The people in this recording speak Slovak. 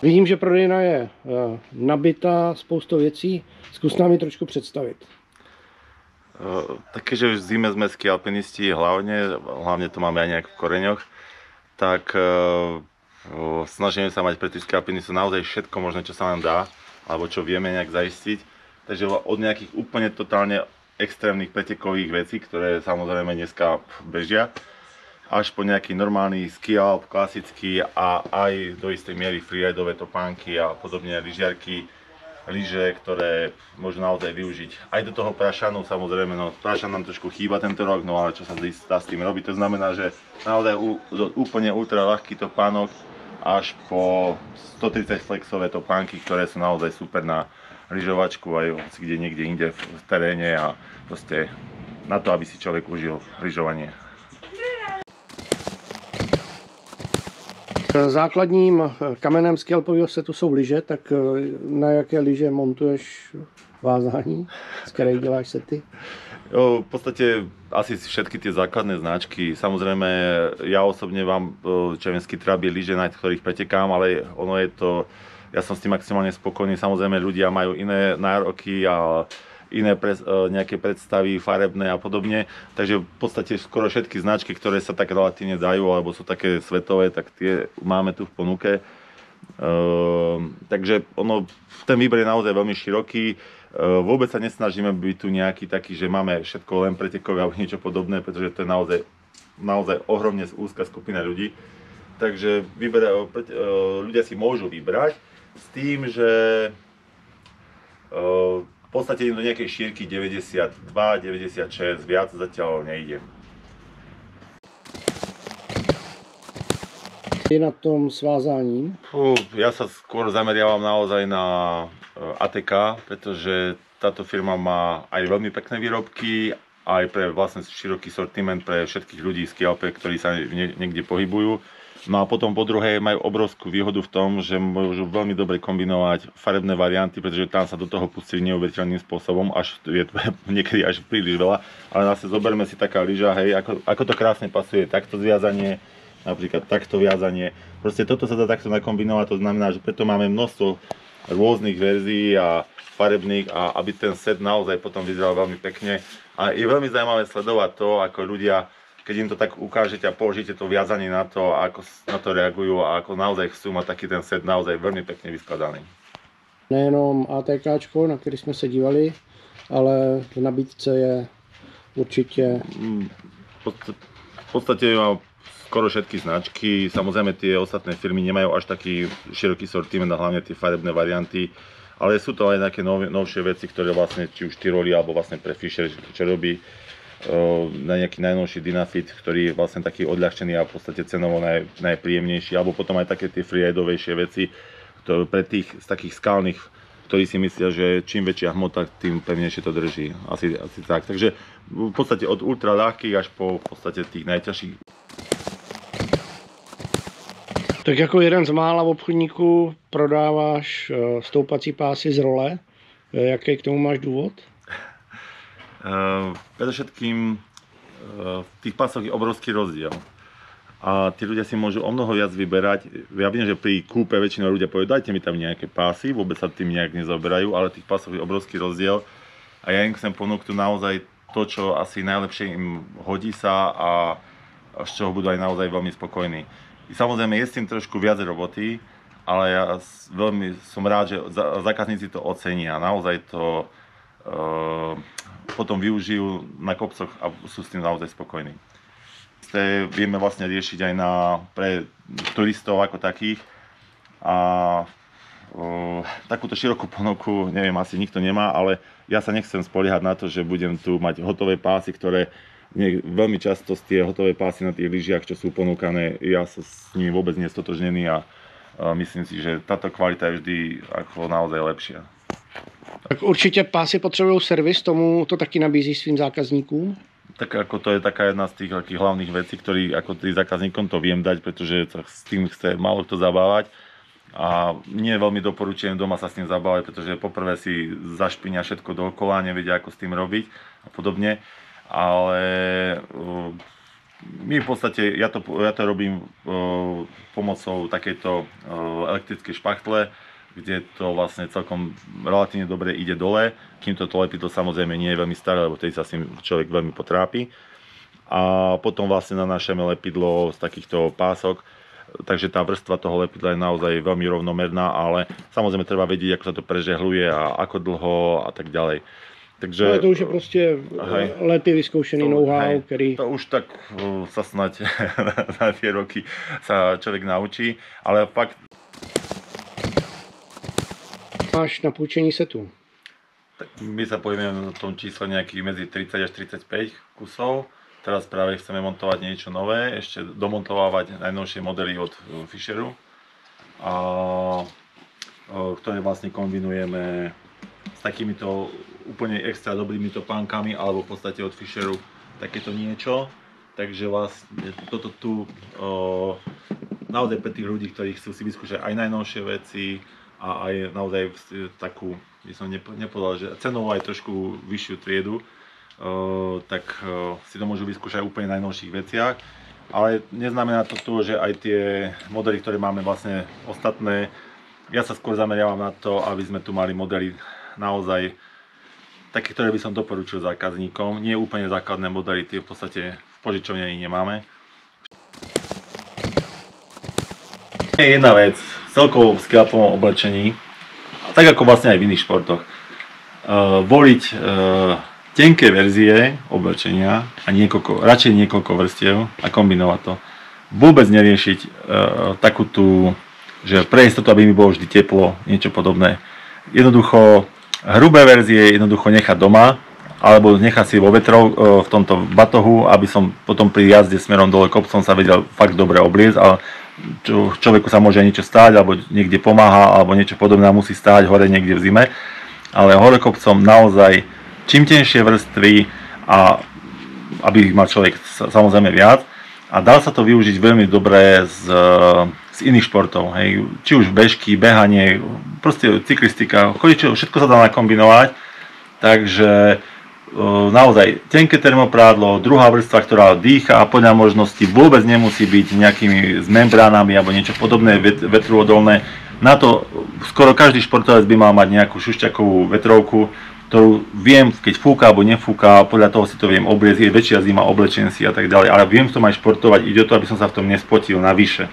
Vidím, že prodejna je nabitá spoustou věcí. Zkus nám ji trošku představit. Tak keďže v zime sme ski alpinisti hlavne to máme aj nejak v koreňoch, tak snažíme sa mať pre tých ski alpinistov naozaj všetko možné, čo sa nám dá, alebo čo vieme nejak zaistiť. Takže od nejakých úplne totálne extrémnych pretekových vecí, ktoré samozrejme dneska bežia, až po nejaký normálny ski alp, klasický a aj do istej miery freeridové topánky a podobne lyžiarky, lyže, ktoré môžu naozaj využiť aj do toho prašanu. Samozrejme, no prašan nám trošku chýba tento rok, no ale čo sa dá s tým robiť, to znamená, že naozaj úplne ultra ľahký topánok až po 130 flexové topánky, ktoré sú naozaj super na lyžovačku aj kde niekde inde v teréne a proste na to, aby si človek užil lyžovanie. Základním kamenem ski alpového setu jsou lyže, tak na jaké lyže montuješ vázání, z kterých děláš sety? V podstate asi všetky tie základné značky. Samozrejme, ja osobne mám červenský trabie lyže, na ktorých pretekám, ale ono je to, ja som s tým maximálne spokojný. Samozrejme, ľudia majú iné nároky a iné nejaké predstavy farebné a podobne. Takže v podstate skoro všetky značky, ktoré sa tak relatívne dajú, alebo sú také svetové, tak tie máme tu v ponuke. Takže ten výber je naozaj veľmi široký. Vôbec sa nesnažíme byť tu nejaký taký, že máme všetko len pretekové alebo niečo podobné, pretože to je naozaj ohromne úzka skupina ľudí. Takže ľudia si môžu vybrať s tým, že v podstate do nejakej šírky 92, 96, viac zatiaľ nejde. Je na tom s vázáním? Ja sa skôr zameriavam naozaj na ATK, pretože táto firma má aj veľmi pekné výrobky, aj pre vlastne široký sortiment pre všetkých ľudí z ski alpe, ktorí sa niekde pohybujú. No a potom po druhé majú obrovskú výhodu v tom, že môžu veľmi dobre kombinovať farebné varianty, pretože tam sa do toho pustili neuveriteľným spôsobom, až je niekedy až príliš veľa. Ale zase zoberme si taká lyža, hej, ako to krásne pasuje, takto zviazanie, napríklad takto viazanie. Proste toto sa dá takto nakombinovať, to znamená, že preto máme množstvo rôznych verzií a farebných, a aby ten set naozaj potom vyzeral veľmi pekne. A je veľmi zaujímavé sledovať to, ako ľudia, keď im to tak ukážete a položíte to viazanie na to, ako na to reagujú a ako naozaj chcú mať taký ten set naozaj veľmi pekne vyskladaný. Nejenom ATKčko, na který jsme se dívali, ale v nabídce je určitě... V podstate mám skoro všetky značky. Samozrejme tie ostatné firmy nemajú až taký široký sortiment a hlavne tie farebné varianty. Ale sú to aj nejaké novšie veci, ktoré vlastne či už Tiroli alebo vlastne pre Fischer, čo robí na nejaký najnovší Dynafit, ktorý je vlastne taký odľahčený a v podstate cenovo najpríjemnejší, alebo potom aj také tie freeridovejšie veci pre tých z takých skalných, ktorí si myslia, že čím väčšia hmota, tým pevnejšie to drží. Asi tak. Takže v podstate od ultra ľahkých až po v podstate tých najťažších. Tak jako jeden z mála obchodníků prodáváš stoupací pásy z role. Jaký k tomu máš důvod? Predovšetkým v tých pásoch je obrovský rozdiel. A tí ľudia si môžu o mnoho viac vyberať. Ja viem, že pri kúpe väčšinou ľudia povedú, dajte mi tam nejaké pásy, vôbec sa tým nejak nezaberajú, ale tých pásov je obrovský rozdiel. A ja im chcem ponúknuť naozaj to, čo asi najlepšie im hodí sa a z čoho budú aj naozaj veľmi spokojní. Samozrejme je s tým trošku viac roboty, ale ja veľmi som rád, že zákazníci to ocenia a naozaj to potom využijú na kopcoch a sú s tým naozaj spokojní. Vieme vlastne riešiť aj pre turistov ako takých a takúto širokú ponuku, neviem, asi nikto nemá, ale ja sa nechcem spoliehať na to, že budem tu mať hotové pásy, ktoré veľmi často tie hotové pásy na tých lyžiach, čo sú ponúkané, ja som s nimi vôbec nestotožnený a myslím si, že táto kvalita je vždy ako naozaj lepšia. Tak určitě pásy potřebují servis, tomu to taky nabízí svým zákazníkům? Tak ako to je taká jedna z tých takých hlavných vecí, ktorý ako tým zákazníkom to viem dať, pretože s tým chce málo kto zabávať. A nie veľmi doporučujem doma sa s tým zabávať, pretože poprvé si zašpinia všetko dookola, nevedia ako s tým robiť a podobne. Ale my v podstate, ja to robím pomocou takejto elektrickej špachtle, kde to vlastne celkom relatívne dobre ide dole, kým to lepidlo samozrejme nie je veľmi staré, lebo tedy sa s tým človek veľmi potrápi. A potom vlastne nanášame lepidlo z takýchto pások, takže tá vrstva toho lepidla je naozaj veľmi rovnomerná, ale samozrejme treba vedieť, ako sa to prežehluje a ako dlho a tak ďalej. Takže, ale to už je prostě lety vyzkoušený know-how, který... To už tak sa snať na tie roky sa človek naučí, ale fakt... Máš na půjčení setu? Tak my sa pohybujeme na tom čísle nejakých medzi 30 až 35 kusov. Teraz práve chceme montovať niečo nové, ešte domontovávať najnovšie modely od Fisheru, ktoré vlastne kombinujeme s takýmito úplne extra dobrými topánkami, alebo v podstate od Fisheru takéto niečo. Takže vlastne toto tu naozaj pre tých ľudí, ktorí chcú si vyskúšať aj najnovšie veci a aj naozaj takú, by som nepovedal, že cenovo aj trošku vyššiu triedu, tak si to môžu vyskúšať úplne najnovších veciach. Ale neznamená to, že aj tie modely, ktoré máme vlastne ostatné, ja sa skôr zameriavam na to, aby sme tu mali modely naozaj také, ktoré by som doporučil zákazníkom. Nie úplne základné modely, tie v podstate v požičovni ani nemáme. Je jedna vec, celkovo v scalpovom oblečení, tak ako vlastne aj v iných športoch, voliť tenké verzie oblečenia a radšej niekoľko vrstiev a kombinovať to. Vôbec neriešiť takú tú, že pre istotu, aby mi bolo vždy teplo, niečo podobné. Jednoducho hrubé verzie jednoducho nechať doma, alebo nechať si vo vetrov v tomto batohu, aby som potom pri jazde smerom dole kopcom sa vedel fakt dobre obliecť, ale človeku sa môže niečo stáť, alebo niekde pomáha, alebo niečo podobné musí stáť hore niekde v zime. Ale hore kopcom naozaj čím tenšie vrstvy, a aby ich mal človek samozrejme viac. A dá sa to využiť veľmi dobre z iných športov, hej. Či už bežky, behanie, proste cyklistika, všetko sa dá nakombinovať. Takže naozaj tenké termoprádlo, druhá vrstva, ktorá dýcha a podľa možností vôbec nemusí byť nejakými s membránami alebo niečo podobné, vetrúodolné. Na to skoro každý športovec by mal mať nejakú šušťakovú vetrovku, ktorú viem, keď fúka alebo nefúka, podľa toho si to viem obliecť, je väčšia zima, oblečen si a tak ďalej, ale viem v tom aj športovať, ide o to, aby som sa v tom nespotil navyše.